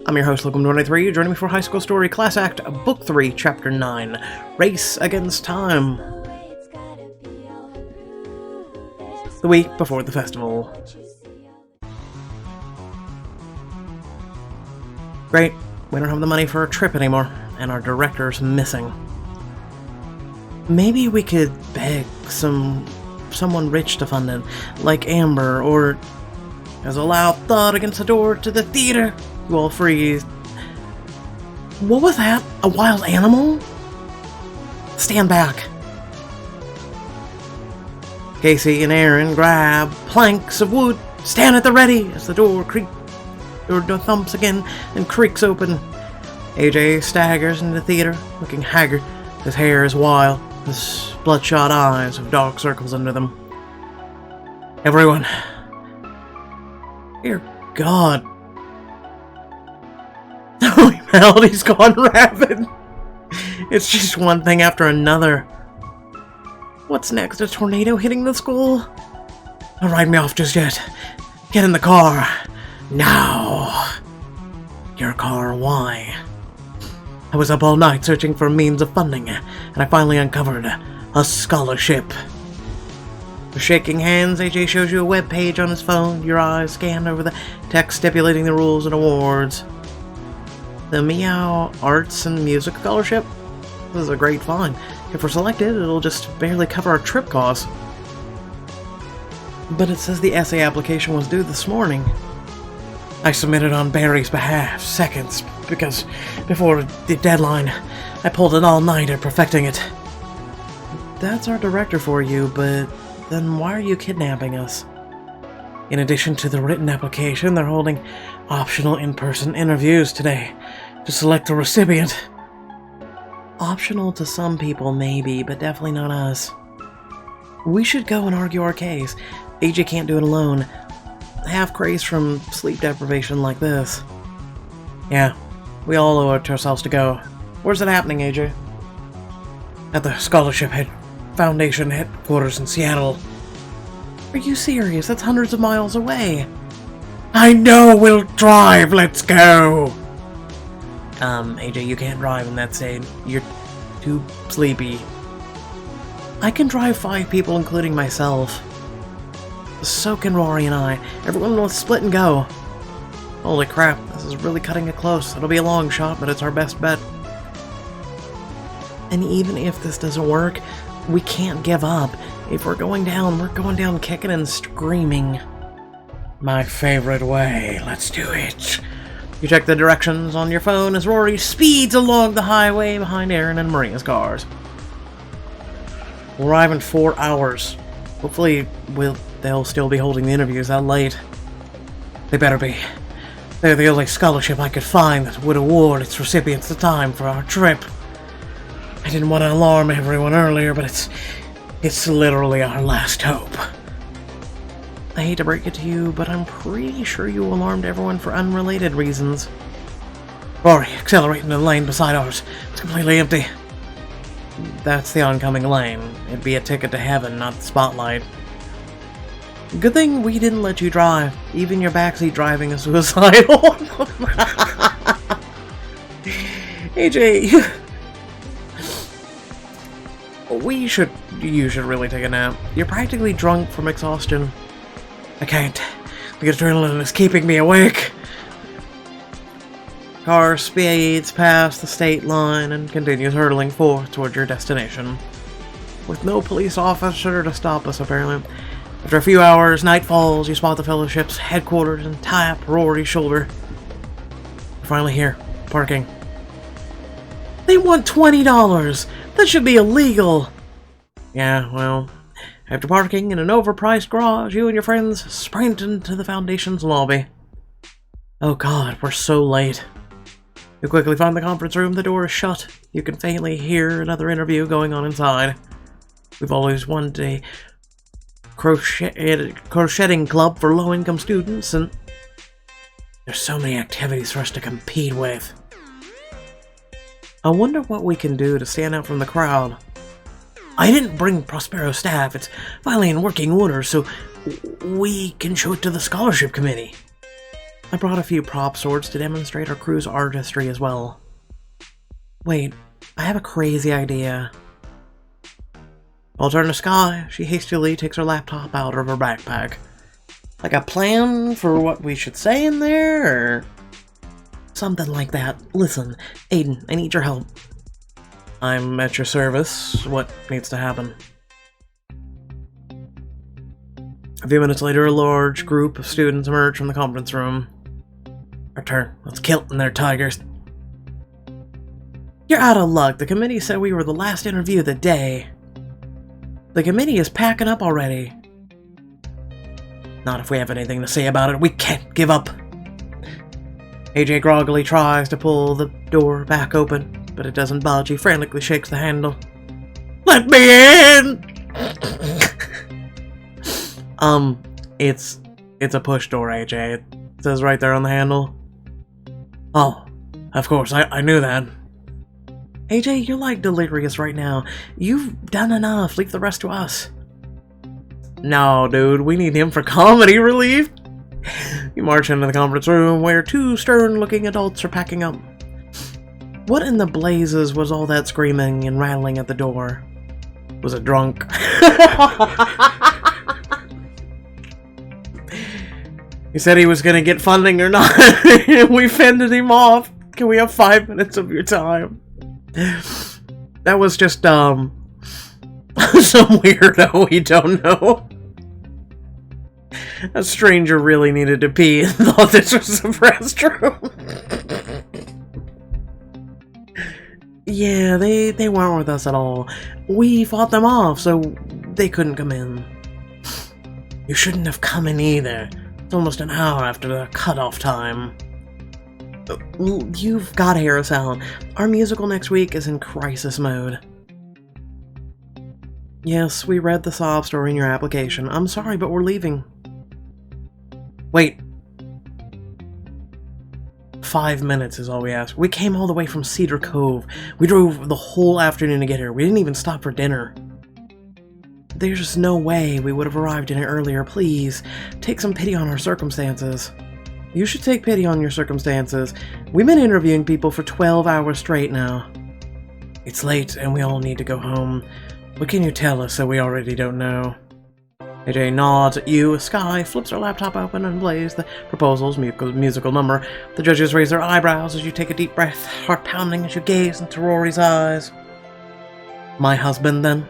I'm your host, Logan23. Joining me for High School Story Class Act, Book 3, Chapter 9, Race Against Time. The week before the festival. Great, we don't have the money for a trip anymore, and our director's missing. Maybe we could beg someone rich to fund it, like Amber, or as a loud thud against the door to the theater, you all freeze. What was that? A wild animal? Stand back. Casey and Aaron grab planks of wood, stand at the ready as the door thumps again and creaks open. AJ staggers into the theater, looking haggard. His hair is wild, his bloodshot eyes have dark circles under them. Everyone. Dear God. Holy Melody's gone rabid. It's just one thing after another. What's next? A tornado hitting the school? Don't ride me off just yet. Get in the car. Now. Your car, why? I was up all night searching for a means of funding, and I finally uncovered a scholarship. With shaking hands, AJ shows you a web page on his phone. Your eyes scan over the text stipulating the rules and awards. The Meow Arts and Music Scholarship? This is a great find. If we're selected, it'll just barely cover our trip costs. But it says the essay application was due this morning. I submitted on Barry's behalf, seconds, because before the deadline, I pulled an all-nighter perfecting it. That's our director for you, but then why are you kidnapping us? In addition to the written application, they're holding optional in-person interviews today to select a recipient. Optional to some people, maybe, but definitely not us. We should go and argue our case. AJ can't do it alone. Half crazed from sleep deprivation like this. Yeah, we all owe it to ourselves to go. Where's it happening, AJ? At the Scholarship Foundation headquarters in Seattle. Are you serious? That's hundreds of miles away. I know, we'll drive, let's go! AJ, you can't drive in that state. You're too sleepy. I can drive 5 people, including myself. So can Rory and I. Everyone will split and go. Holy crap, this is really cutting it close. It'll be a long shot, but it's our best bet. And even if this doesn't work, we can't give up. If we're going down kicking and screaming. My favorite way. Let's do it. You check the directions on your phone as Rory speeds along the highway behind Aaron and Maria's cars. We'll arrive in 4 hours. Hopefully, they'll still be holding the interviews that late. They better be. They're the only scholarship I could find that would award its recipients the time for our trip. I didn't want to alarm everyone earlier, but it's literally our last hope. I hate to break it to you, but I'm pretty sure you alarmed everyone for unrelated reasons. Rory, accelerate into the lane beside ours. It's completely empty. That's the oncoming lane. It'd be a ticket to heaven, not the spotlight. Good thing we didn't let you drive. Even your backseat driving is suicidal. AJ, you should really take a nap. You're practically drunk from exhaustion. I can't. The adrenaline is keeping me awake. Car speeds past the state line and continues hurtling forth toward your destination. With no police officer to stop us, apparently. After a few hours, night falls, you spot the Fellowship's headquarters and tap Rory's shoulder. You're finally here. Parking. They want $20! That should be illegal! Yeah, well, after parking in an overpriced garage, you and your friends sprint into the Foundation's lobby. Oh god, we're so late. You quickly find the conference room, the door is shut. You can faintly hear another interview going on inside. We've always wanted a crocheting club for low-income students, and there's so many activities for us to compete with. I wonder what we can do to stand out from the crowd. I didn't bring Prospero staff. It's finally in working order, so we can show it to the scholarship committee. I brought a few prop swords to demonstrate our crew's artistry as well. Wait, I have a crazy idea. I'll turn to Sky. She hastily takes her laptop out of her backpack. Like a plan for what we should say in there, or something like that. Listen, Aiden, I need your help. I'm at your service. What needs to happen? A few minutes later, a large group of students emerge from the conference room. Our turn. Let's kill them, they're tigers. You're out of luck. The committee said we were the last interview of the day. The committee is packing up already. Not if we have anything to say about it. We can't give up. AJ groggily tries to pull the door back open, but it doesn't budge. He frantically shakes the handle. Let me in! It's a push door, AJ. It says right there on the handle. Oh, of course, I knew that. AJ, you're like delirious right now. You've done enough. Leave the rest to us. No, dude, we need him for comedy relief. You march into the conference room where two stern-looking adults are packing up. What in the blazes was all that screaming and rattling at the door? Was it drunk? He said he was gonna get funding or not. We fended him off. Can we have 5 minutes of your time? That was just, some weirdo we don't know. A stranger really needed to pee and thought this was a restroom. Yeah, they weren't with us at all. We fought them off, so they couldn't come in. You shouldn't have come in either. It's almost an hour after the cutoff time. You've got to hear us out. Our musical next week is in crisis mode. Yes, we read the sob story in your application. I'm sorry, but we're leaving. Wait. 5 minutes is all we asked. We came all the way from Cedar Cove. We drove the whole afternoon to get here. We didn't even stop for dinner. There's no way we would have arrived any earlier. Please, take some pity on our circumstances. You should take pity on your circumstances. We've been interviewing people for 12 hours straight now. It's late and we all need to go home. What can you tell us that we already don't know? AJ nods at you. Sky flips her laptop open and plays the proposal's musical number. The judges raise their eyebrows as you take a deep breath, heart pounding as you gaze into Rory's eyes. My husband, then?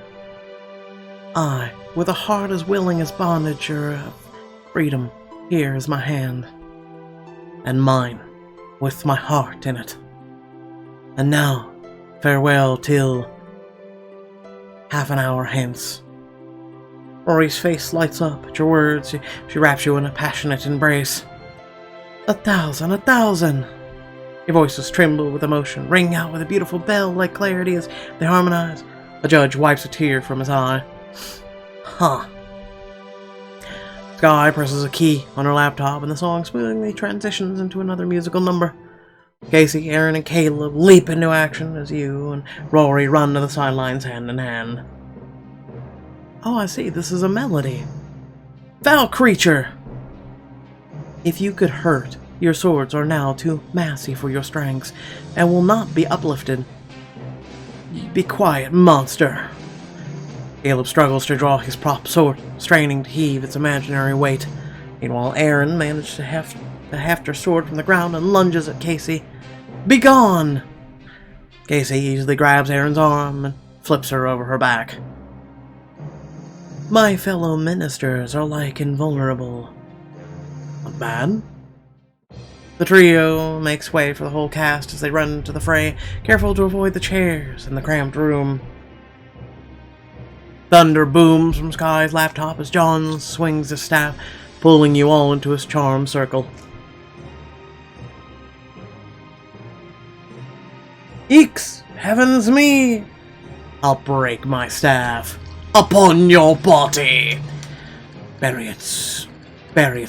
I, with a heart as willing as bondage or freedom, here is my hand. And mine, with my heart in it. And now, farewell till half an hour hence. Rory's face lights up at your words. She wraps you in a passionate embrace. 1,000, 1,000! Your voices tremble with emotion, ring out with a beautiful bell-like clarity as they harmonize. The judge wipes a tear from his eye. Huh. Sky presses a key on her laptop and the song smoothly transitions into another musical number. Casey, Aaron, and Caleb leap into action as you and Rory run to the sidelines hand in hand. Oh, I see. This is a melody. Foul creature! If you could hurt, your swords are now too massy for your strengths and will not be uplifted. Be quiet, monster! Caleb struggles to draw his prop sword, straining to heave its imaginary weight. Meanwhile, Aaron managed to heft her sword from the ground and lunges at Casey. Begone! Casey easily grabs Aaron's arm and flips her over her back. My fellow ministers are like invulnerable. Not bad. The trio makes way for the whole cast as they run into the fray, careful to avoid the chairs in the cramped room. Thunder booms from Sky's laptop as John swings his staff, pulling you all into his charmed circle. Eeks! Heavens me! I'll break my staff upon your body! Bury it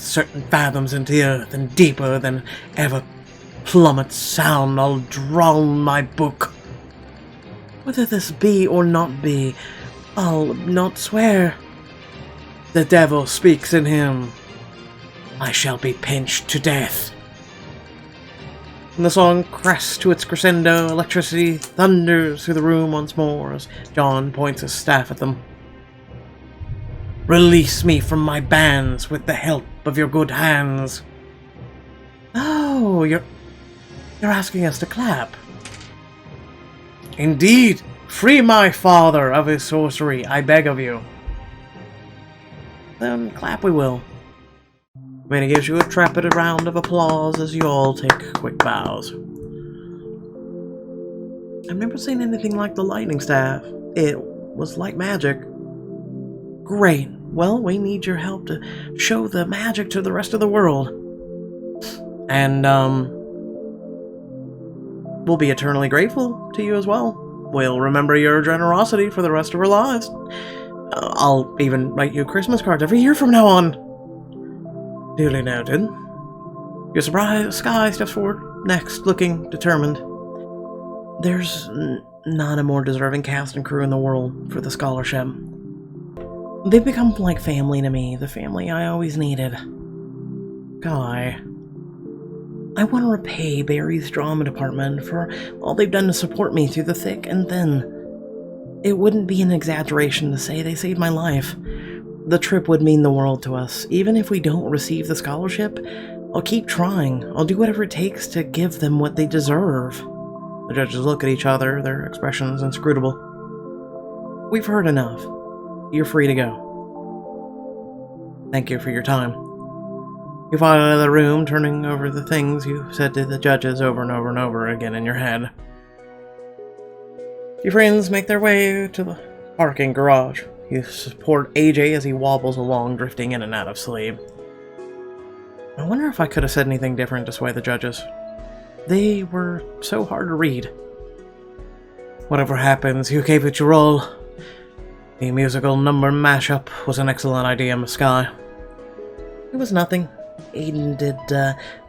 certain fathoms into the earth, and deeper than ever plummet sound, I'll drown my book. Whether this be or not be, I'll not swear. The devil speaks in him. I shall be pinched to death And the song crests to its crescendo, electricity thunders through the room once more as John points his staff at them. Release me from my bands with the help of your good hands. Oh, you're asking us to clap. Indeed, free my father of his sorcery, I beg of you. Then clap we will. Manny gives you a trepidant round of applause as you all take quick bows. I've never seen anything like the lightning staff. It was like magic. Great. Well, we need your help to show the magic to the rest of the world. And, we'll be eternally grateful to you as well. We'll remember your generosity for the rest of our lives. I'll even write you Christmas cards every year from now on. Duly noted. Your surprise Sky steps forward, next, looking determined. There's not a more deserving cast and crew in the world for the scholarship. They've become like family to me, the family I always needed. Sky. I want to repay Barry's drama department for all they've done to support me through the thick and thin. It wouldn't be an exaggeration to say they saved my life. The trip would mean the world to us. Even if we don't receive the scholarship, I'll keep trying. I'll do whatever it takes to give them what they deserve. The judges look at each other, their expressions inscrutable. We've heard enough. You're free to go. Thank you for your time. You file out of the room, turning over the things you said to the judges over and over and over again in your head. Your friends make their way to the parking garage. You support AJ as he wobbles along, drifting in and out of sleep. I wonder if I could have said anything different to sway the judges. They were so hard to read. Whatever happens, you gave it your all. The musical number mashup was an excellent idea, Miss Sky. It was nothing. Aiden did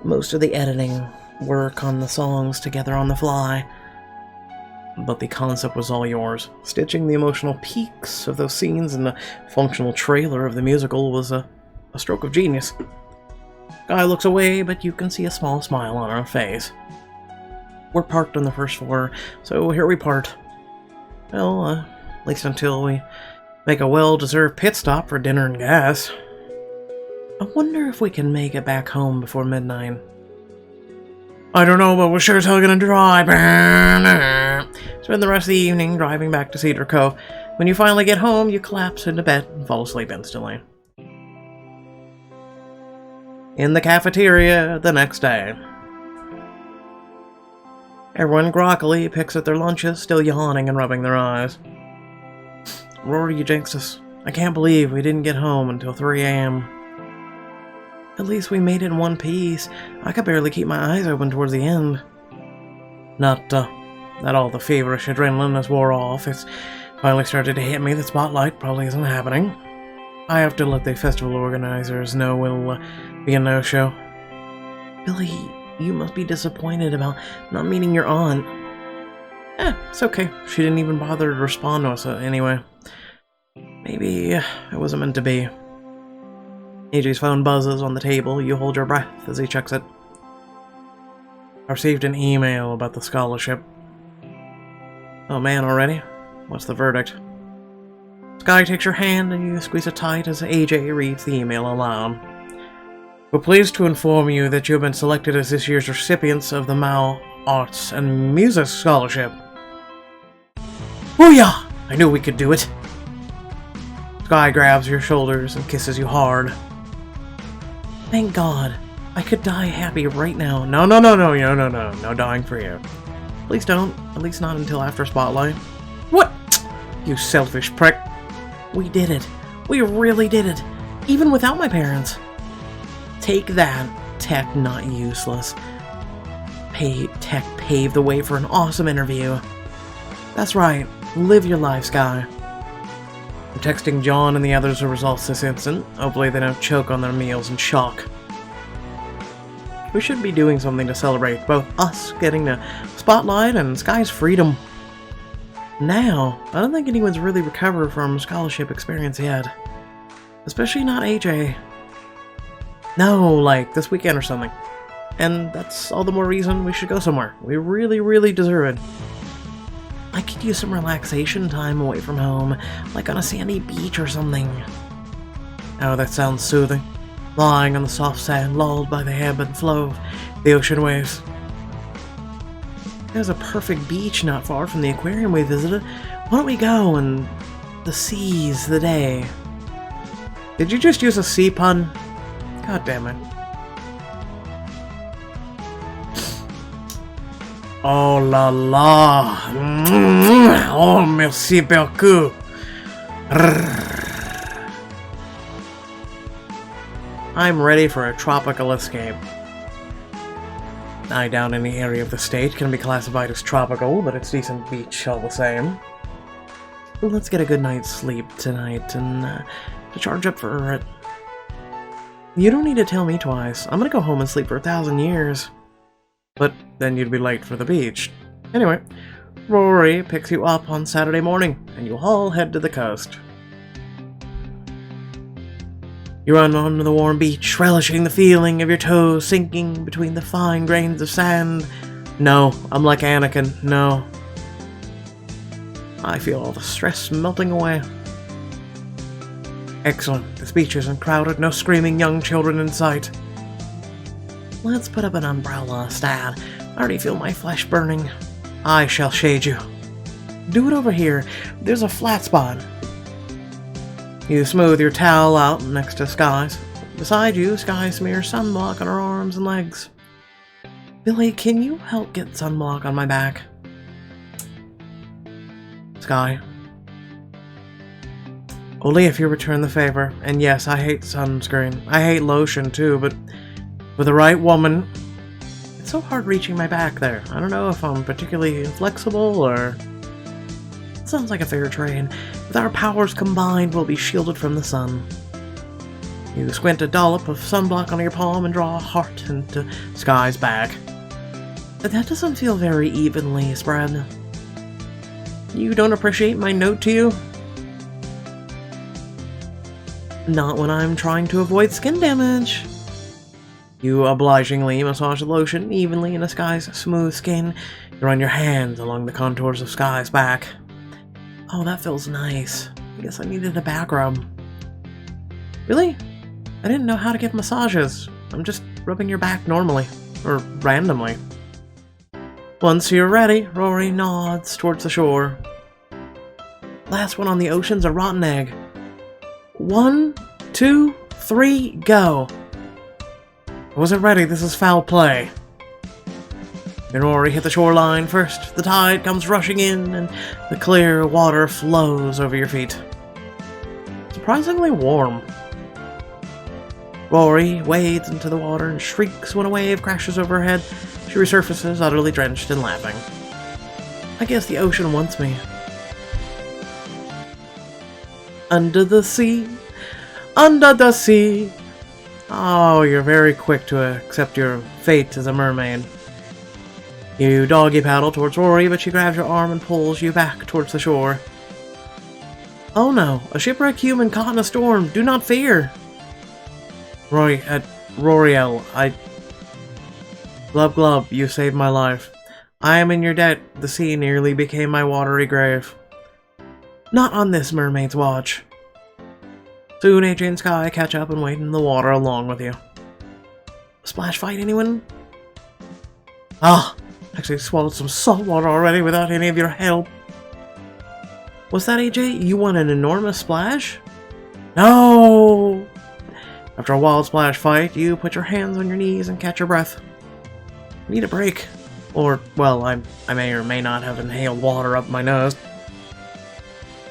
most of the editing work on the songs together on the fly. But the concept was all yours. Stitching the emotional peaks of those scenes in the functional trailer of the musical was a stroke of genius. Guy looks away, but you can see a small smile on her face. We're parked on the first floor, so here we part. Well, at least until we make a well-deserved pit stop for dinner and gas. I wonder if we can make it back home before midnight. I don't know, but we're sure as hell gonna drive. Spend the rest of the evening driving back to Cedar Cove. When you finally get home, you collapse into bed and fall asleep instantly. In the cafeteria the next day. Everyone groggily picks at their lunches, still yawning and rubbing their eyes. Rory, you jinxed us. I can't believe we didn't get home until 3 a.m. At least we made it in one piece. I could barely keep my eyes open towards the end. Not that all the feverish adrenaline has wore off. It's finally started to hit me that Spotlight probably isn't happening. I have to let the festival organizers know it'll be a no-show. Billy, you must be disappointed about not meeting your aunt. It's okay. She didn't even bother to respond to us anyway. Maybe it wasn't meant to be. AJ's phone buzzes on the table. You hold your breath as he checks it. I received an email about the scholarship. Oh man, already? What's the verdict? Sky takes your hand and you squeeze it tight as AJ reads the email aloud. We're pleased to inform you that you have been selected as this year's recipients of the Mao Arts and Music Scholarship. Booyah! I knew we could do it. Sky grabs your shoulders and kisses you hard. Thank God. I could die happy right now. No dying for you. Please don't. At least not until after Spotlight. What? You selfish prick. We did it. We really did it. Even without my parents. Take that, Tech not useless. Tech paved the way for an awesome interview. That's right. Live your life, Sky. I'm texting John and the others the results this instant. Hopefully they don't choke on their meals in shock. We should be doing something to celebrate both us getting the Spotlight and Sky's freedom. Now, I don't think anyone's really recovered from scholarship experience yet. Especially not AJ. No, like this weekend or something. And that's all the more reason we should go somewhere. We really, really deserve it. I could use some relaxation time away from home, like on a sandy beach or something. Oh, that sounds soothing. Lying on the soft sand, lulled by the ebb and flow of the ocean waves. There's a perfect beach not far from the aquarium we visited. Why don't we go and seize the day? Did you just use a sea pun? God damn it. Oh la la. Oh, merci beaucoup. I'm ready for a tropical escape. I doubt any area of the state can be classified as tropical, but it's decent beach all the same. Let's get a good night's sleep tonight and to charge up for it. You don't need to tell me twice. I'm gonna go home and sleep for 1,000 years. But then you'd be late for the beach. Anyway, Rory picks you up on Saturday morning, and you all head to the coast. You run onto the warm beach, relishing the feeling of your toes sinking between the fine grains of sand. No, I'm like Anakin, no. I feel all the stress melting away. Excellent. This beach isn't crowded, no screaming young children in sight. Let's put up an umbrella, Stan. I already feel my flesh burning. I shall shade you. Do it over here. There's a flat spot. You smooth your towel out next to Sky's. Beside you, Sky smears sunblock on her arms and legs. Billy, can you help get sunblock on my back? Sky. Only if you return the favor. And yes, I hate sunscreen. I hate lotion too, but with the right woman... It's so hard reaching my back there. I don't know if I'm particularly inflexible or... Sounds like a fair trade. With our powers combined, we'll be shielded from the sun. You squint a dollop of sunblock on your palm and draw a heart into Sky's back. But that doesn't feel very evenly spread. You don't appreciate my note to you? Not when I'm trying to avoid skin damage. You obligingly massage the lotion evenly into Sky's smooth skin. You run your hands along the contours of Sky's back. Oh, that feels nice. I guess I needed a back rub. Really? I didn't know how to give massages. I'm just rubbing your back normally. Or randomly. Once you're ready, Rory nods towards the shore. Last one on the ocean's a rotten egg. 1, 2, 3, go. I wasn't ready, this is foul play. And Rory hit the shoreline first. The tide comes rushing in, and the clear water flows over your feet. Surprisingly warm. Rory wades into the water and shrieks when a wave crashes overhead. She resurfaces, utterly drenched and laughing. I guess the ocean wants me. Under the sea. Under the sea. Oh, you're very quick to accept your fate as a mermaid. You doggy paddle towards Rory, but she grabs your arm and pulls you back towards the shore. Oh no, a shipwrecked human caught in a storm. Do not fear. Roriel, Glub glub, you saved my life. I am in your debt. The sea nearly became my watery grave. Not on this mermaid's watch. Soon AJ and Sky catch up and wade in the water along with you. Splash fight, anyone? Ah, actually swallowed some salt water already without any of your help. What's that, AJ? You want an enormous splash? No! After a wild splash fight, you put your hands on your knees and catch your breath. Need a break. Or, well, I may or may not have inhaled water up my nose.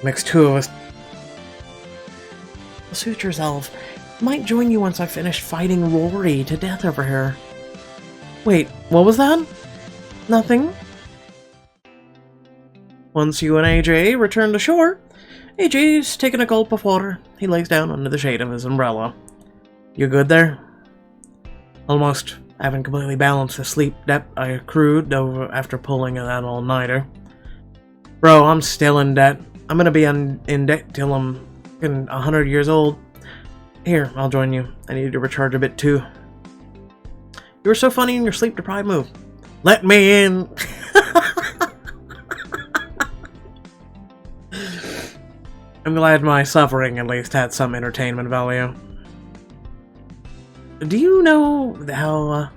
Makes two of us. Suit yourself. Might join you once I finish fighting Rory to death over here. Wait, what was that? Nothing? Once you and AJ return to shore, AJ's taking a gulp of water. He lays down under the shade of his umbrella. You good there? Almost. Haven't completely balanced the sleep debt I accrued over after pulling that all-nighter. Bro, I'm still in debt. I'm gonna be in debt till I'm 100 years old. Here, I'll join you. I need to recharge a bit too. You You were so funny in your sleep-deprived move. Let me in! I'm glad my suffering at least had some entertainment value. Do you know how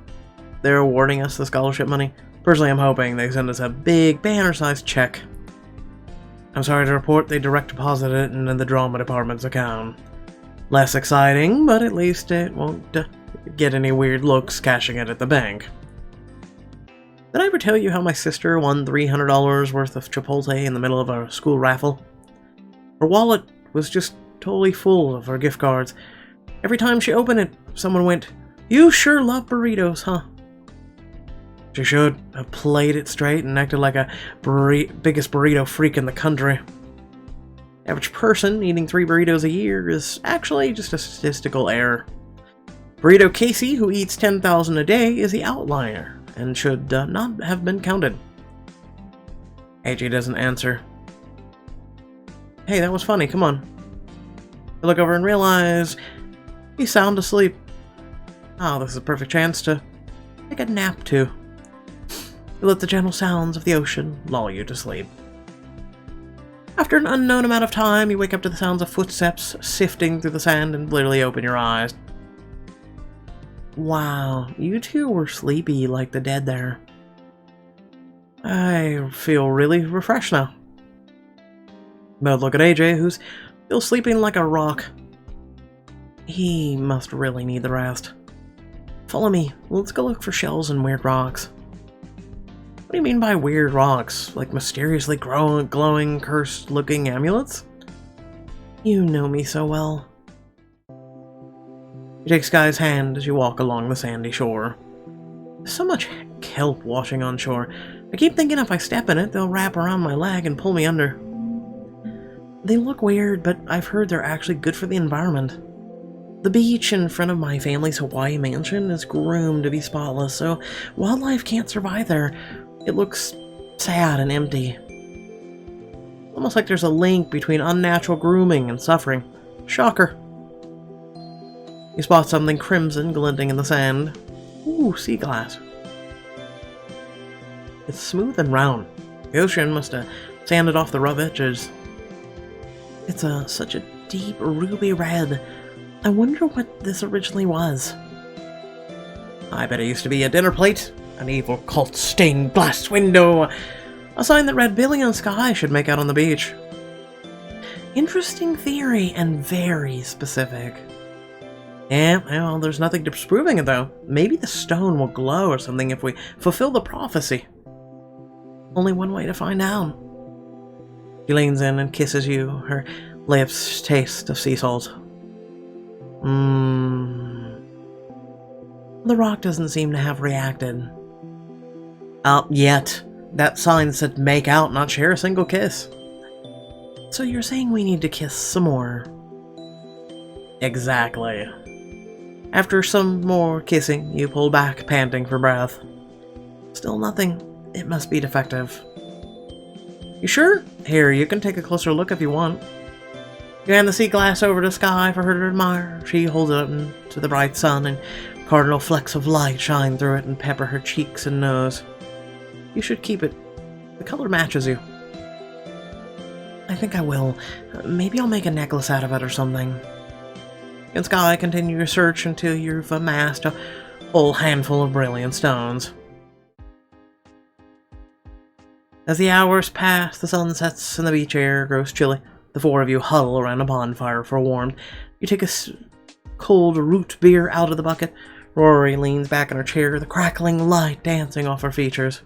they're awarding us the scholarship money? Personally, I'm hoping they send us a big banner-sized check. I'm sorry to report they direct deposited it into the drama department's account. Less exciting, but at least it won't get any weird looks cashing it at the bank. Did I ever tell you how my sister won $300 worth of Chipotle in the middle of a school raffle? Her wallet was just totally full of her gift cards. Every time she opened it, someone went, "You sure love burritos, huh?" She should have played it straight and acted like a biggest burrito freak in the country. Average person eating 3 burritos a year is actually just a statistical error. Burrito Casey, who eats 10,000 a day, is the outlier and should not have been counted. AJ doesn't answer. Hey, that was funny, come on. I look over and realize he's sound asleep. Oh, this is a perfect chance to take a nap too. You let the gentle sounds of the ocean lull you to sleep. After an unknown amount of time, you wake up to the sounds of footsteps sifting through the sand and literally open your eyes. Wow, you two were sleepy like the dead there. I feel really refreshed now. But look at AJ, who's still sleeping like a rock. He must really need the rest. Follow me, let's go look for shells and weird rocks. What do you mean by weird rocks? Like mysteriously glowing, cursed-looking amulets? You know me so well. You take Sky's hand as you walk along the sandy shore. There's so much kelp washing on shore. I keep thinking if I step in it, they'll wrap around my leg and pull me under. They look weird, but I've heard they're actually good for the environment. The beach in front of my family's Hawaii mansion is groomed to be spotless, so wildlife can't survive there. It looks sad and empty. Almost like there's a link between unnatural grooming and suffering. Shocker. You spot something crimson glinting in the sand. Ooh, sea glass. It's smooth and round. The ocean must have sanded off the rough edges. It's such a deep ruby red. I wonder what this originally was. I bet it used to be a dinner plate. An evil cult stained glass window. A sign that Red Billy and Sky should make out on the beach. Interesting theory and very specific. Yeah, well, there's nothing disproving it though. Maybe the stone will glow or something if we fulfill the prophecy. Only one way to find out. She leans in and kisses you, her lips taste of sea salt. The rock doesn't seem to have reacted. Yet. That sign said make out, not share a single kiss. So you're saying we need to kiss some more? Exactly. After some more kissing, you pull back, panting for breath. Still nothing. It must be defective. You sure? Here, you can take a closer look if you want. You hand the sea glass over to Sky for her to admire. She holds it up to the bright sun, and cardinal flecks of light shine through it and pepper her cheeks and nose. You should keep it. The color matches you. I think I will. Maybe I'll make a necklace out of it or something. You and Sky continue your search until you've amassed a whole handful of brilliant stones. As the hours pass, the sun sets and the beach air grows chilly. The four of you huddle around a bonfire for warmth. You take a cold root beer out of the bucket. Rory leans back in her chair, the crackling light dancing off her features.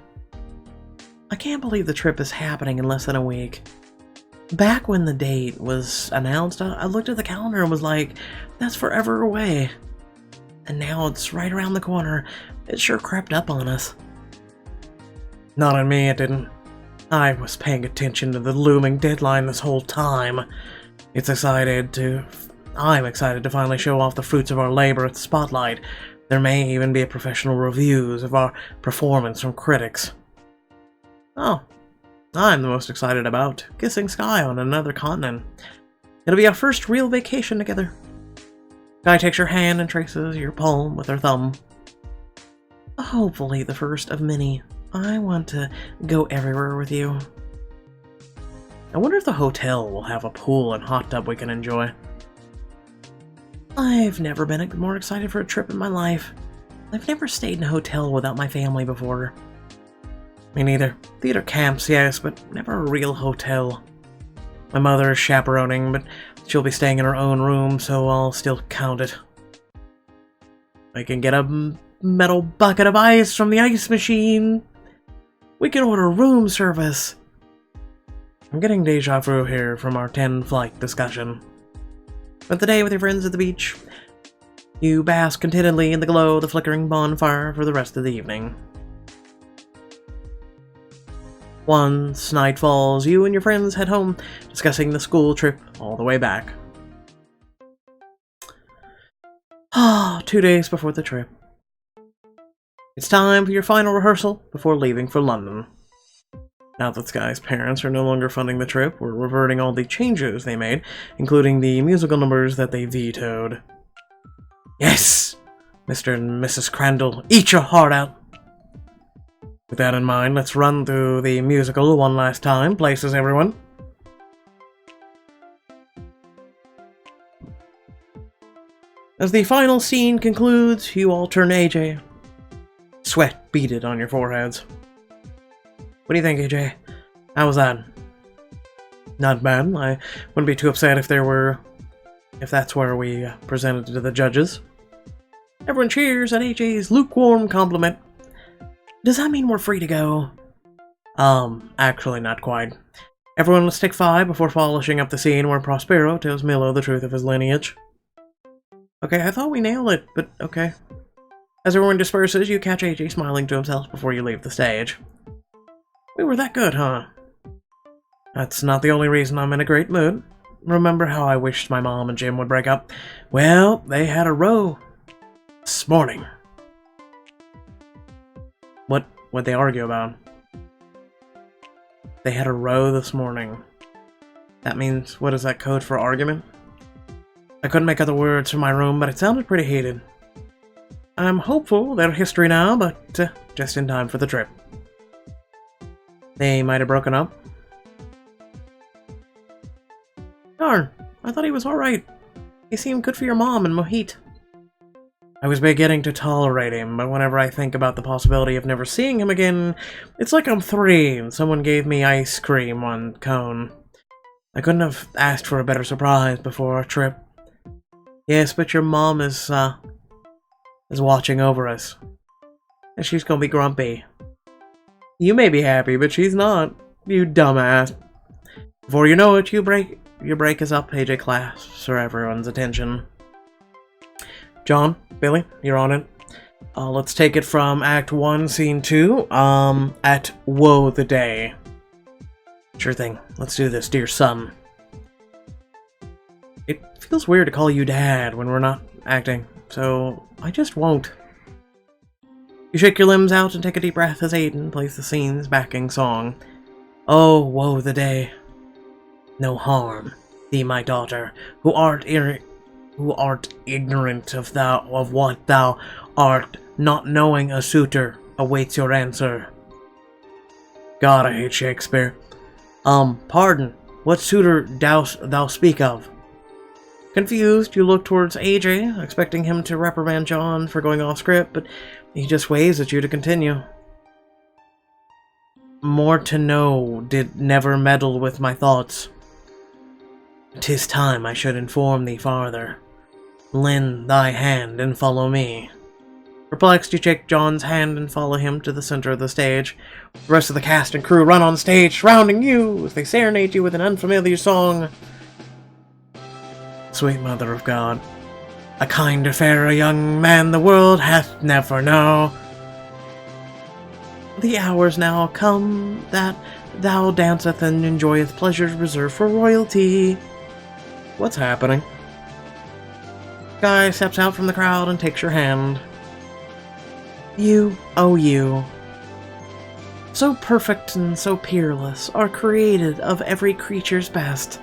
I can't believe the trip is happening in less than a week. Back when the date was announced, I looked at the calendar and was like, that's forever away. And now it's right around the corner. It sure crept up on us. Not on me, it didn't. I was paying attention to the looming deadline this whole time. I'm excited to finally show off the fruits of our labor at the spotlight. There may even be professional reviews of our performance from critics. Oh, I'm the most excited about kissing Sky on another continent. It'll be our first real vacation together. Sky takes your hand and traces your palm with her thumb. Hopefully the first of many. I want to go everywhere with you. I wonder if the hotel will have a pool and hot tub we can enjoy. I've never been more excited for a trip in my life. I've never stayed in a hotel without my family before. Me neither. Theater camps, yes, but never a real hotel. My mother is chaperoning, but she'll be staying in her own room, so I'll still count it. I can get a metal bucket of ice from the ice machine. We can order room service. I'm getting deja vu here from our 10-flight discussion. Spent the day with your friends at the beach. You bask contentedly in the glow of the flickering bonfire for the rest of the evening. Once night falls, you and your friends head home, discussing the school trip all the way back. 2 days before the trip. It's time for your final rehearsal before leaving for London. Now that Sky's parents are no longer funding the trip, we're reverting all the changes they made, including the musical numbers that they vetoed. Yes! Mr. and Mrs. Crandall, eat your heart out! With that in mind, let's run through the musical one last time. Places, everyone. As the final scene concludes, you all turn to AJ. Sweat beaded on your foreheads. What do you think, AJ? How was that? Not bad. I wouldn't be too upset if that's where we presented to the judges. Everyone cheers at AJ's lukewarm compliment. Does that mean we're free to go? Actually not quite. Everyone let's take 5 before polishing up the scene where Prospero tells Milo the truth of his lineage. Okay, I thought we nailed it, but okay. As everyone disperses, you catch AJ smiling to himself before you leave the stage. We were that good, huh? That's not the only reason I'm in a great mood. Remember how I wished my mom and Jim would break up? Well, they had a row this morning. What'd they argue about? They had a row this morning. That means, what is that code for argument? I couldn't make out the words from my room, but it sounded pretty heated. I'm hopeful they're history now, but just in time for the trip. They might have broken up. Darn, I thought he was alright. He seemed good for your mom and Mohit. I was beginning to tolerate him, but whenever I think about the possibility of never seeing him again, it's like I'm 3 and someone gave me ice cream on cone. I couldn't have asked for a better surprise before our trip. Yes, but your mom is watching over us. And she's gonna be grumpy. You may be happy, but she's not. You dumbass. Before you know it, your break is up, AJ clasps for everyone's attention. John, Billy, you're on it. Let's take it from Act 1, Scene 2, at Woe the Day. Sure thing. Let's do this, dear son. It feels weird to call you Dad when we're not acting, so I just won't. You shake your limbs out and take a deep breath as Aiden plays the scene's backing song. Oh, woe the day. No harm, thee, my daughter, who art ignorant of what thou art, not knowing a suitor awaits your answer. God, I hate Shakespeare. Pardon, what suitor dost thou speak of? Confused, you look towards AJ, expecting him to reprimand John for going off script, but he just waves at you to continue. More to know did never meddle with my thoughts. 'Tis time I should inform thee farther. Lend thy hand and follow me. Perplexed, you shake John's hand and follow him to the center of the stage. The rest of the cast and crew run on stage, surrounding you as they serenade you with an unfamiliar song. Sweet Mother of God, a kinder, fairer young man the world hath never known. The hours now come that thou danceth and enjoyeth pleasures reserved for royalty. What's happening? Guy steps out from the crowd and takes your hand. You, oh you, so perfect and so peerless, are created of every creature's best.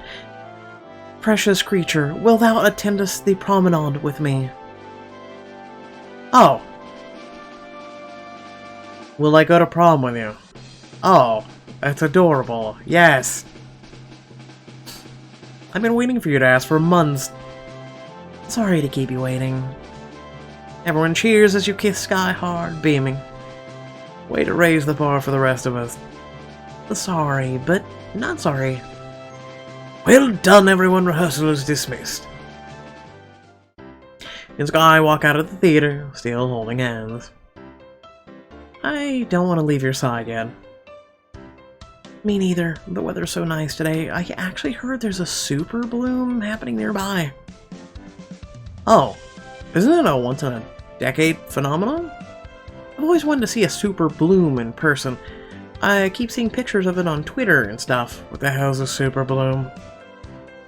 Precious creature, will thou attendest the promenade with me? Oh. Will I go to prom with you? Oh, that's adorable. Yes. I've been waiting for you to ask for months. Sorry to keep you waiting. Everyone cheers as you kiss Sky hard, beaming. Way to raise the bar for the rest of us. Sorry, but not sorry. Well done, everyone. Rehearsal is dismissed. And Sky walk out of the theater, still holding hands. I don't want to leave your side yet. Me neither. The weather's so nice today. I actually heard there's a super bloom happening nearby. Oh, isn't it a once-in-a-decade phenomenon? I've always wanted to see a super bloom in person. I keep seeing pictures of it on Twitter and stuff. What the hell's a super bloom?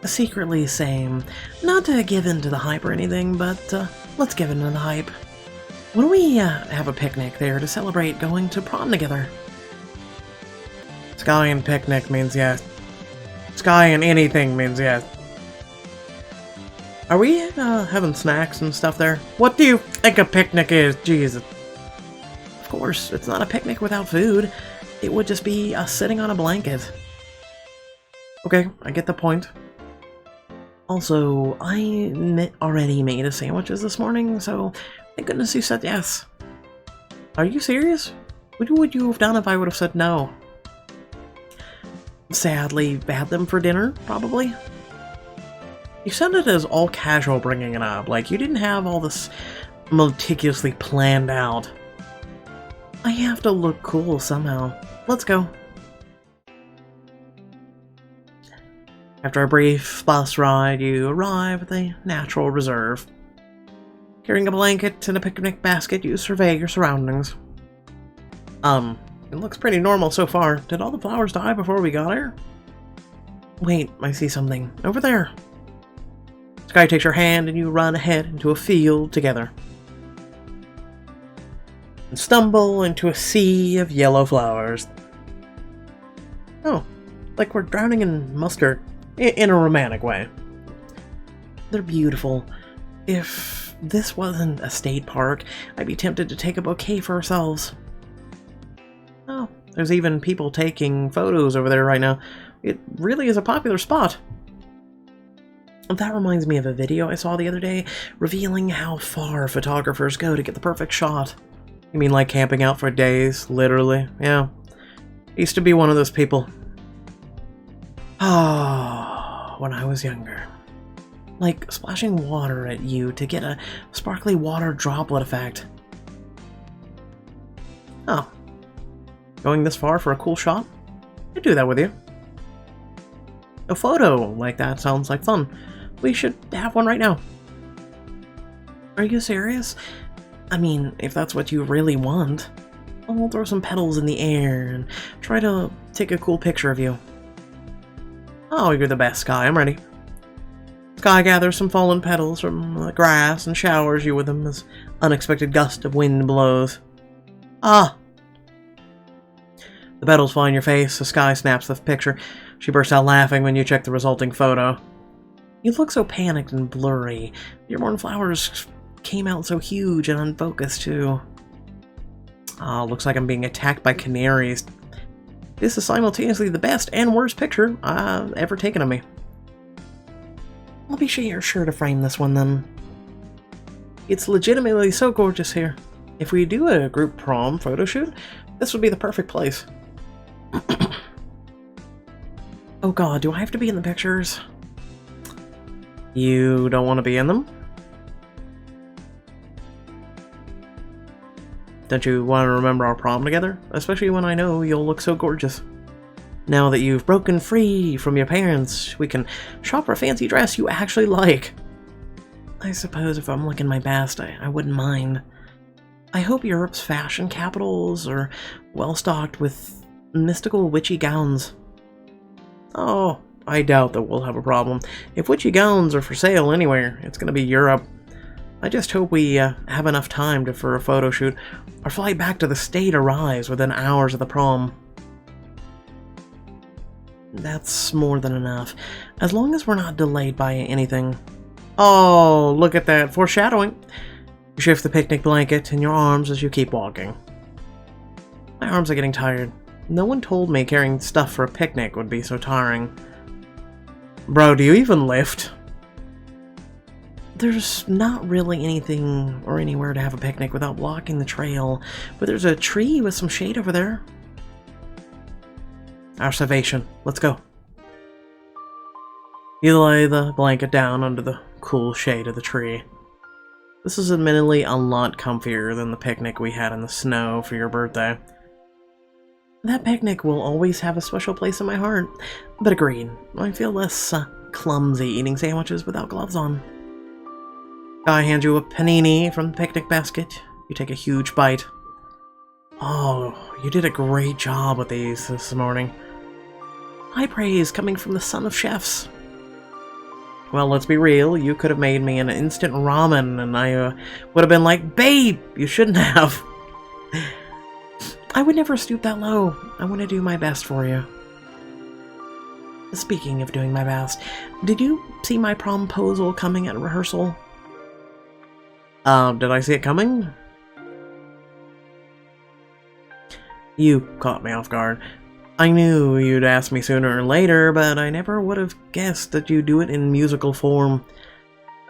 Secretly same. Not to give in to the hype or anything, but let's give in to the hype. Why don't we have a picnic there to celebrate going to prom together? Sky and picnic means yes. Sky and anything means yes. Are we having snacks and stuff there? What do you think a picnic is? Jesus. Of course, it's not a picnic without food. It would just be us sitting on a blanket. Okay, I get the point. Also, I already made us sandwiches this morning, so thank goodness you said yes. Are you serious? What would you have done if I would have said no? Sadly, had them for dinner, probably. You said it as all casual bringing it up, like you didn't have all this meticulously planned out. I have to look cool somehow. Let's go. After a brief bus ride, you arrive at the Natural Reserve. Carrying a blanket and a picnic basket, you survey your surroundings. It looks pretty normal so far. Did all the flowers die before we got here? Wait, I see something. Over there. Sky takes your hand and you run ahead into a field together. And stumble into a sea of yellow flowers. Oh, like we're drowning in mustard. In a romantic way. They're beautiful. If this wasn't a state park, I'd be tempted to take a bouquet for ourselves. Oh, there's even people taking photos over there right now. It really is a popular spot. That reminds me of a video I saw the other day revealing how far photographers go to get the perfect shot. You mean like camping out for days, literally? Yeah. I used to be one of those people. Oh, when I was younger. Like splashing water at you to get a sparkly water droplet effect. Oh. Going this far for a cool shot? I'd do that with you. A photo like that sounds like fun. We should have one right now. Are you serious? I mean, if that's what you really want. I'll throw some petals in the air and try to take a cool picture of you. Oh, you're the best, Sky. I'm ready. Sky gathers some fallen petals from the grass and showers you with them as unexpected gust of wind blows. Ah! The petals fly in your face as Sky snaps the picture. She bursts out laughing when you check the resulting photo. You look so panicked and blurry. Your morning flowers came out so huge and unfocused, too. Ah, looks like I'm being attacked by canaries. This is simultaneously the best and worst picture ever taken of me. I'll be sure to frame this one, then. It's legitimately so gorgeous here. If we do a group prom photo shoot, this would be the perfect place. Oh god, do I have to be in the pictures? You don't want to be in them? Don't you want to remember our prom together? Especially when I know you'll look so gorgeous. Now that you've broken free from your parents, we can shop for a fancy dress you actually like. I suppose if I'm looking my best, I wouldn't mind. I hope Europe's fashion capitals are well-stocked with mystical witchy gowns. Oh, I doubt that we'll have a problem. If witchy gowns are for sale anywhere, it's going to be Europe. I just hope we have enough time for a photo shoot. Our flight back to the state arrives within hours of the prom. That's more than enough, as long as we're not delayed by anything. Oh, look at that, foreshadowing. You shift the picnic blanket in your arms as you keep walking. My arms are getting tired. No one told me carrying stuff for a picnic would be so tiring. Bro, do you even lift? There's not really anything or anywhere to have a picnic without blocking the trail, but there's a tree with some shade over there. Our salvation. Let's go. You lay the blanket down under the cool shade of the tree. This is admittedly a lot comfier than the picnic we had in the snow for your birthday. That picnic will always have a special place in my heart, but agreed, I feel less clumsy eating sandwiches without gloves on. Guy hands you a panini from the picnic basket. You take a huge bite. Oh, you did a great job with these this morning. High praise coming from the son of chefs. Well, let's be real, you could have made me an instant ramen and I would have been like, babe, you shouldn't have. I would never stoop that low. I want to do my best for you. Speaking of doing my best, did you see my promposal coming at rehearsal? Did I see it coming? You caught me off guard. I knew you'd ask me sooner or later, but I never would have guessed that you'd do it in musical form.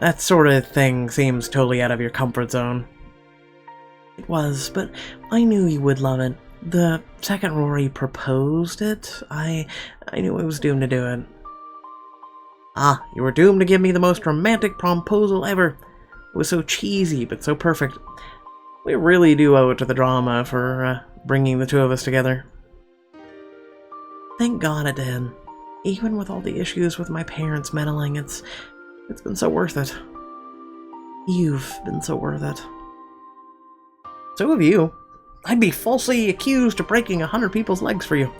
That sort of thing seems totally out of your comfort zone. It was, but I knew you would love it. The second Rory proposed it, I knew I was doomed to do it. Ah, you were doomed to give me the most romantic promposal ever. It was so cheesy, but so perfect. We really do owe it to the drama for bringing the two of us together. Thank God it did. Even with all the issues with my parents meddling, it's been so worth it. You've been so worth it. So have you. I'd be falsely accused of breaking 100 people's legs for you.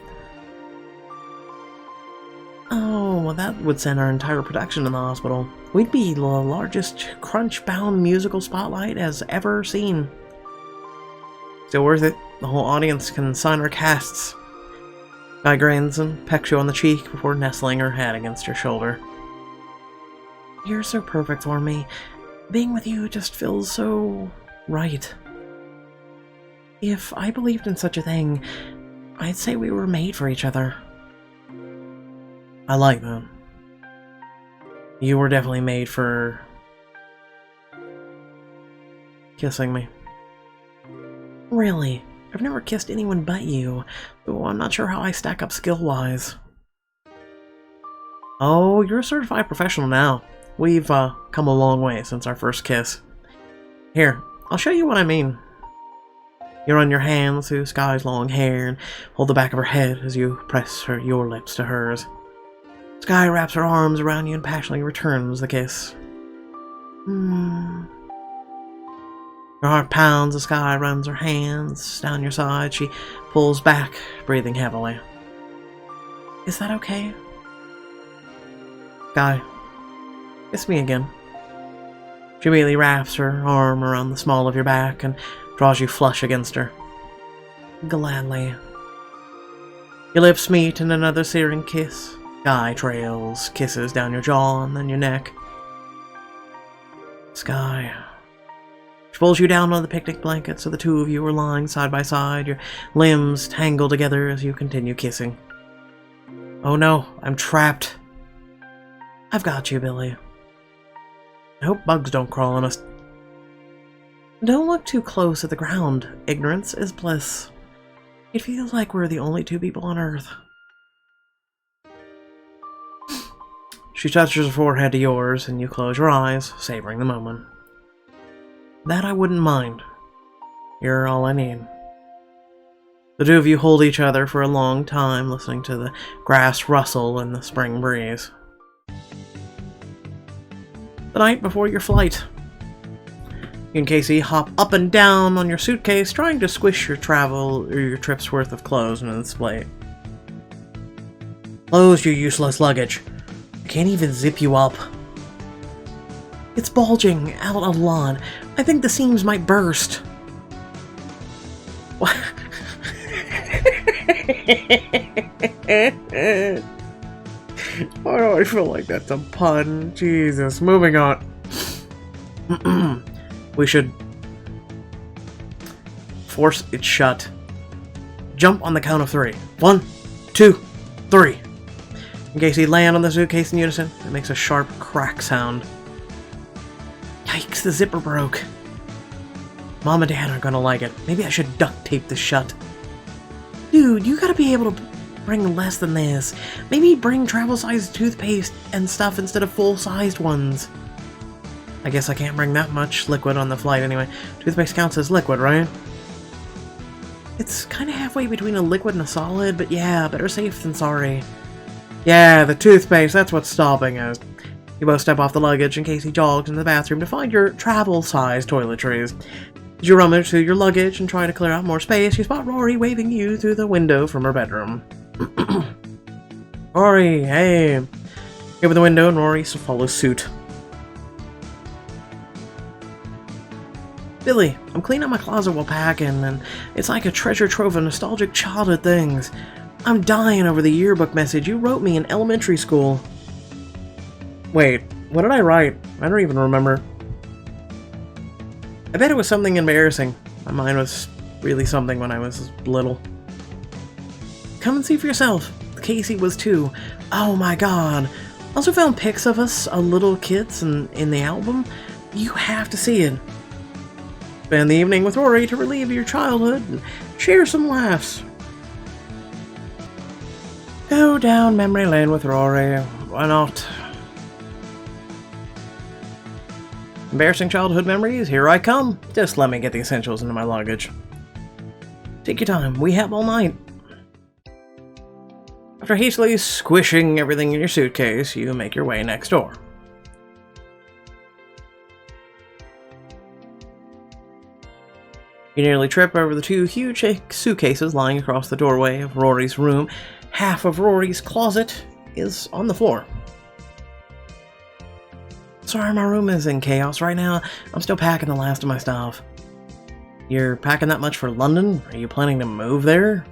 Oh, well, that would send our entire production in the hospital. We'd be the largest crunch-bound musical spotlight has ever seen. Still worth it. The whole audience can sign our casts. Guy grins and pecks you on the cheek before nestling her head against your shoulder. You're so perfect for me. Being with you just feels so right. If I believed in such a thing, I'd say we were made for each other. I like that. You were definitely made for kissing me. Really? I've never kissed anyone but you, though I'm not sure how I stack up skill-wise. Oh, you're a certified professional now. We've come a long way since our first kiss. Here, I'll show you what I mean. You run your hands through Sky's long hair and hold the back of her head as you press your lips to hers. Sky wraps her arms around you and passionately returns the kiss. Your heart pounds as Sky runs her hands down your side. She pulls back, breathing heavily. Is that okay? Sky, kiss me again. She immediately wraps her arm around the small of your back and draws you flush against her. Gladly. Your lips meet in another searing kiss. Sky trails kisses down your jaw and then your neck. Sky. She pulls you down on the picnic blanket so the two of you are lying side by side, your limbs tangled together as you continue kissing. Oh no, I'm trapped. I've got you, Billy. I hope bugs don't crawl on us. Don't look too close at the ground. Ignorance is bliss. It feels like we're the only two people on Earth. She touches her forehead to yours, and you close your eyes, savoring the moment. That I wouldn't mind. You're all I need. The two of you hold each other for a long time, listening to the grass rustle in the spring breeze. The night before your flight, you and Casey hop up and down on your suitcase, trying to squish your travel or your trip's worth of clothes into the display. Close, you useless luggage. I can't even zip you up. It's bulging out a lot. I think the seams might burst. What? Why do I feel like that's a pun? Jesus. Moving on. We should force it shut. jump on the count of 3. 1, 2, 3. In case you land on the suitcase in unison, it makes a sharp crack sound. Yikes, the zipper broke. Mom and Dad aren't gonna like it. Maybe I should duct tape this shut. Dude, you gotta be able to bring less than this. Maybe bring travel-sized toothpaste and stuff instead of full-sized ones. I guess I can't bring that much liquid on the flight anyway. Toothpaste counts as liquid, right? It's kind of halfway between a liquid and a solid, but yeah, better safe than sorry. Yeah, the toothpaste, that's what's stopping us. You both step off the luggage in case he jogs in the bathroom to find your travel-sized toiletries. As you rummage through your luggage and try to clear out more space, you spot Rory waving you through the window from her bedroom. Rory, hey. You open the window and Rory follows suit. Billy, I'm cleaning out my closet while packing, and it's like a treasure trove of nostalgic childhood things. I'm dying over the yearbook message you wrote me in elementary school. Wait, what did I write? I don't even remember. I bet it was something embarrassing. My mind was really something when I was little. Come and see for yourself. Casey was too. Oh my god. Also found pics of us, little kids, in the album. You have to see it. Spend the evening with Rory to relive your childhood and share some laughs. Go down memory lane with Rory. Why not? Embarrassing childhood memories, here I come. Just let me get the essentials into my luggage. Take your time, we have all night. After hastily squishing everything in your suitcase, you make your way next door. You nearly trip over the 2 huge suitcases lying across the doorway of Rory's room. Half of Rory's closet is on the floor. Sorry, my room is in chaos right now. I'm still packing the last of my stuff. You're packing that much for London? Are you planning to move there?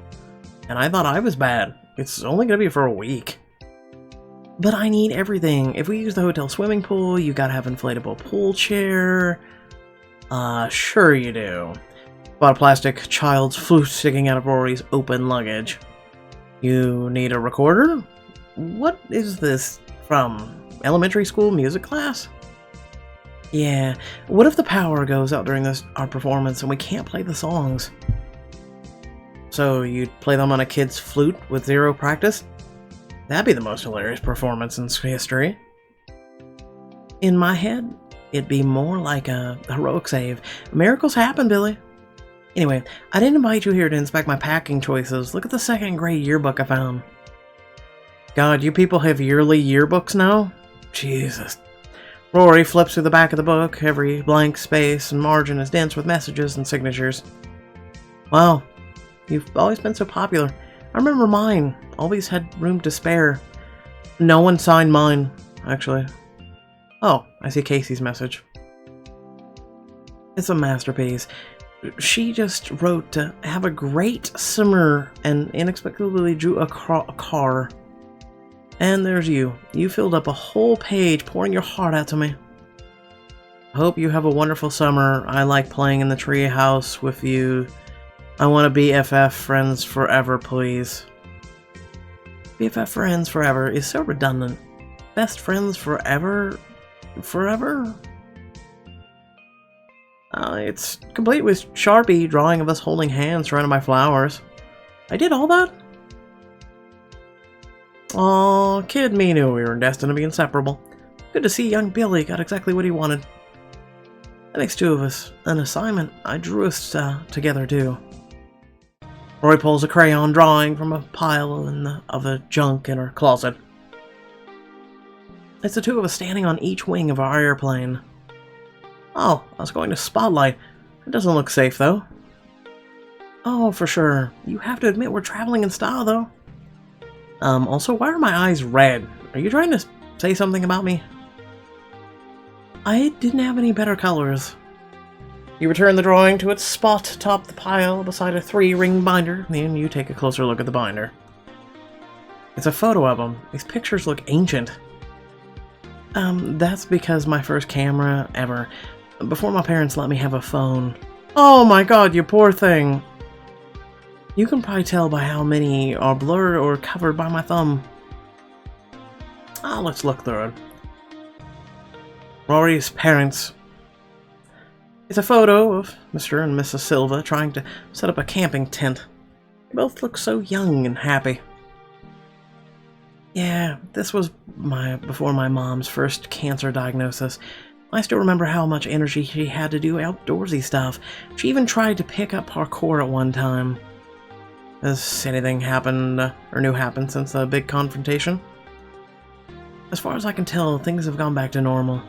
And I thought I was bad. It's only gonna be for a week. But I need everything. If we use the hotel swimming pool, you gotta have inflatable pool chair. Sure you do. Bought a plastic child's flute sticking out of Rory's open luggage. You need a recorder? What is this from? Elementary school music class? Yeah, what if the power goes out during our performance and we can't play the songs? So you'd play them on a kid's flute with 0 practice? That'd be the most hilarious performance in history. In my head, it'd be more like a heroic save. Miracles happen, Billy. Anyway, I didn't invite you here to inspect my packing choices. Look at the 2nd grade yearbook I found. God, you people have yearly yearbooks now? Jesus. Rory flips through the back of the book. Every blank space and margin is dense with messages and signatures. Wow, you've always been so popular. I remember mine. Always had room to spare. No one signed mine, actually. Oh, I see Casey's message. It's a masterpiece. She just wrote to have a great summer and inexplicably drew a car. And there's you. You filled up a whole page pouring your heart out to me. I hope you have a wonderful summer. I like playing in the tree house with you. I want to be BFF friends forever, please. BFF friends forever is so redundant. Best friends forever? Forever? It's complete with Sharpie drawing of us holding hands surrounded by flowers. I did all that? Aw, kid me knew we were destined to be inseparable. Good to see young Billy got exactly what he wanted. That makes 2 of us. An assignment I drew us together too. Rory pulls a crayon drawing from a pile of the junk in her closet. It's the 2 of us standing on each wing of our airplane. Oh, I was going to Spotlight. It doesn't look safe though. Oh, for sure. You have to admit we're traveling in style though. Also, why are my eyes red? Are you trying to say something about me? I didn't have any better colors. You return the drawing to its spot atop the pile beside a 3-ring binder, then you take a closer look at the binder. It's a photo album. These pictures look ancient. That's because my first camera ever. Before my parents let me have a phone. Oh my god, you poor thing. You can probably tell by how many are blurred or covered by my thumb. Let's look through it. Rory's parents. It's a photo of Mr. and Mrs. Silva trying to set up a camping tent. They both look so young and happy. Yeah, this was before my mom's first cancer diagnosis. I still remember how much energy she had to do outdoorsy stuff. She even tried to pick up parkour at one time. Has anything happened or new happened since the big confrontation? As far as I can tell, things have gone back to normal.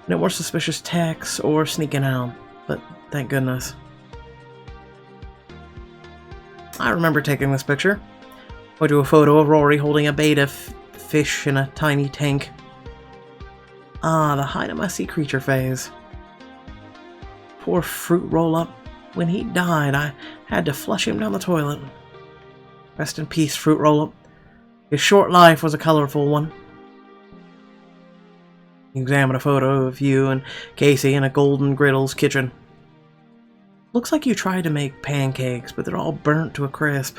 No more suspicious texts or sneaking out, but thank goodness. I remember taking this picture. Went to a photo of Rory holding a betta fish in a tiny tank. The height of my sea creature phase. Poor Fruit Roll-Up. When he died, I had to flush him down the toilet. Rest in peace, Fruit Roll-Up. His short life was a colorful one. Examine a photo of you and Casey in a Golden Griddles kitchen. Looks like you tried to make pancakes, but they're all burnt to a crisp.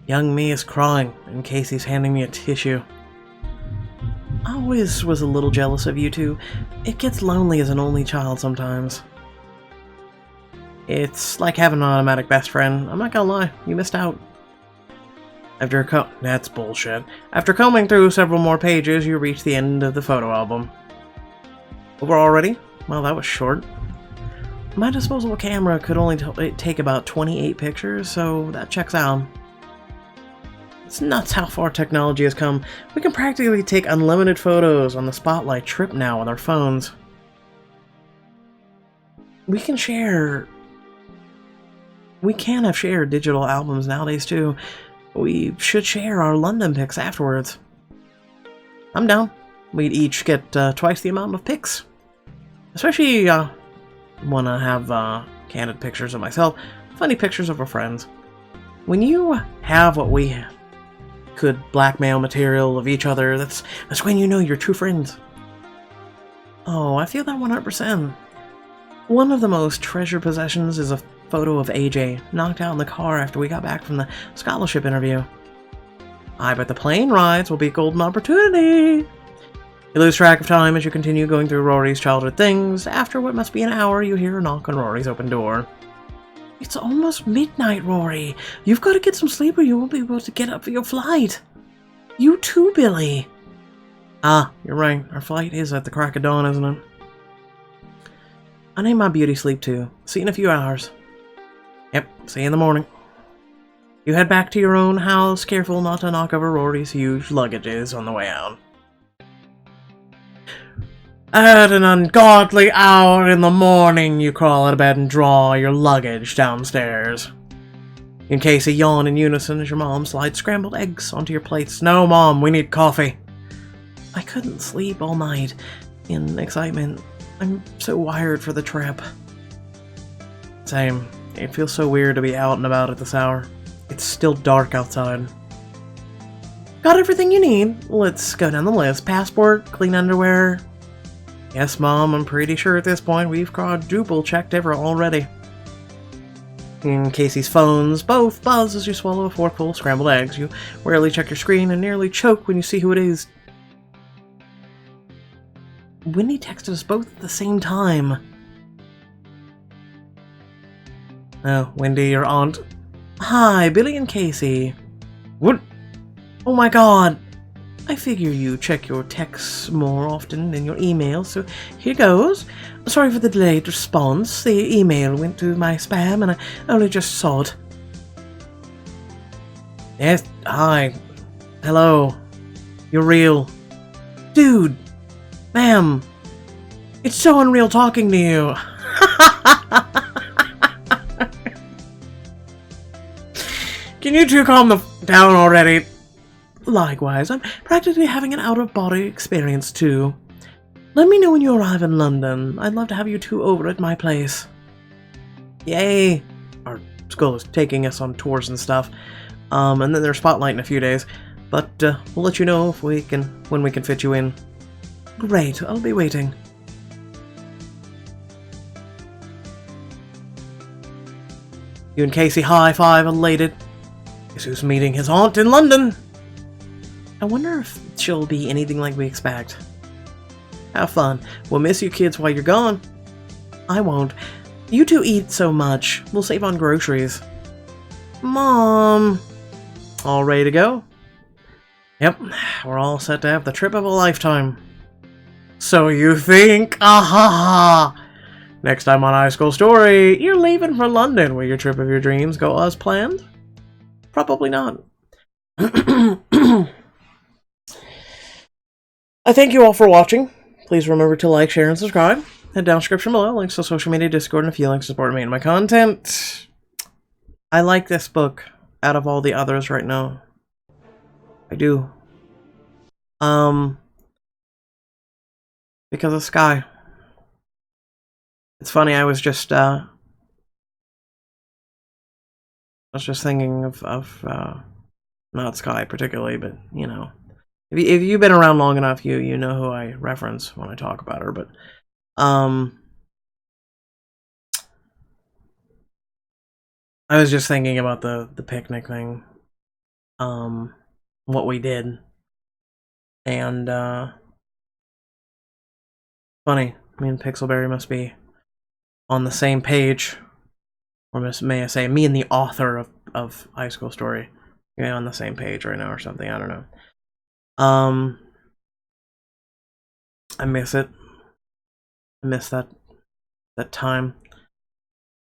Young me is crying, and Casey's handing me a tissue. I always was a little jealous of you two. It gets lonely as an only child sometimes. It's like having an automatic best friend. I'm not gonna lie, you missed out. That's bullshit. After combing through several more pages, you reach the end of the photo album. Over already? Well, that was short. My disposable camera could only take about 28 pictures, so that checks out. It's nuts how far technology has come. We can practically take unlimited photos on the Spotlight trip now with our phones. We can have shared digital albums nowadays too. We should share our London pics afterwards. I'm down. We'd each get twice the amount of pics. Especially want to have candid pictures of myself, funny pictures of our friends. When you have what we could blackmail material of each other, that's when you know you're true friends. Oh, I feel that 100%. One of the most treasured possessions is a photo of AJ, knocked out in the car after we got back from the scholarship interview. I bet the plane rides will be a golden opportunity. You lose track of time as you continue going through Rory's childhood things. After what must be an hour, you hear a knock on Rory's open door. It's almost midnight, Rory. You've got to get some sleep or you won't be able to get up for your flight. You too, Billy. You're right. Our flight is at the crack of dawn, isn't it? I need my beauty sleep too. See you in a few hours. Yep, see you in the morning. You head back to your own house, careful not to knock over Rory's huge luggages on the way out. At an ungodly hour in the morning, you crawl out of bed and draw your luggage downstairs. In case you yawn in unison as your mom slides scrambled eggs onto your plates. No, Mom, we need coffee. I couldn't sleep all night in excitement. I'm so wired for the trip. Same. It feels so weird to be out and about at this hour. It's still dark outside. Got everything you need? Let's go down the list. Passport, clean underwear. Yes, Mom, I'm pretty sure at this point we've quadruple checked already. In Casey's phones, both buzz as you swallow a forkful of scrambled eggs. You warily check your screen and nearly choke when you see who it is. Wendy texted us both at the same time. Oh, Wendy, your aunt. Hi, Billy and Casey. What? Oh my god. I figure you check your texts more often than your emails, so here goes. Sorry for the delayed response. The email went to my spam and I only just saw it. Yes, hi. Hello. You're real. Dude. Ma'am. It's so unreal talking to you. Can you two calm down already? Likewise, I'm practically having an out-of-body experience too. Let me know when you arrive in London. I'd love to have you two over at my place. Yay! Our school is taking us on tours and stuff. And then there's Spotlight in a few days. But we'll let you know if when we can fit you in. Great, I'll be waiting. You and Casey high-five elated. Guess who's meeting his aunt in London? I wonder if she'll be anything like we expect. Have fun. We'll miss you kids while you're gone. I won't. You two eat so much. We'll save on groceries. Mom! All ready to go? Yep, we're all set to have the trip of a lifetime. So you think? Ah ha ha! Next time on High School Story, you're leaving for London. Will your trip of your dreams go as planned? Probably not. I thank you all for watching. Please remember to like, share, and subscribe. Head down description below, links to social media, Discord, and a few links to support me and my content. I like this book out of all the others right now. I do. Because of Sky. It's funny, I was just thinking of not Sky particularly, but, you know. If you've been around long enough, you know who I reference when I talk about her, but, I was just thinking about the picnic thing. What we did. And, funny, me and Pixelberry must be on the same page. Or may I say, me and the author of High School Story. You're on the same page right now or something, I don't know. I miss it. I miss that time.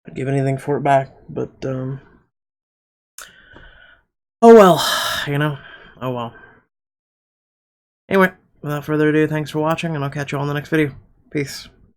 I'd give anything for it back, but, oh well, you know, oh well. Anyway, without further ado, thanks for watching, and I'll catch you all in the next video. Peace.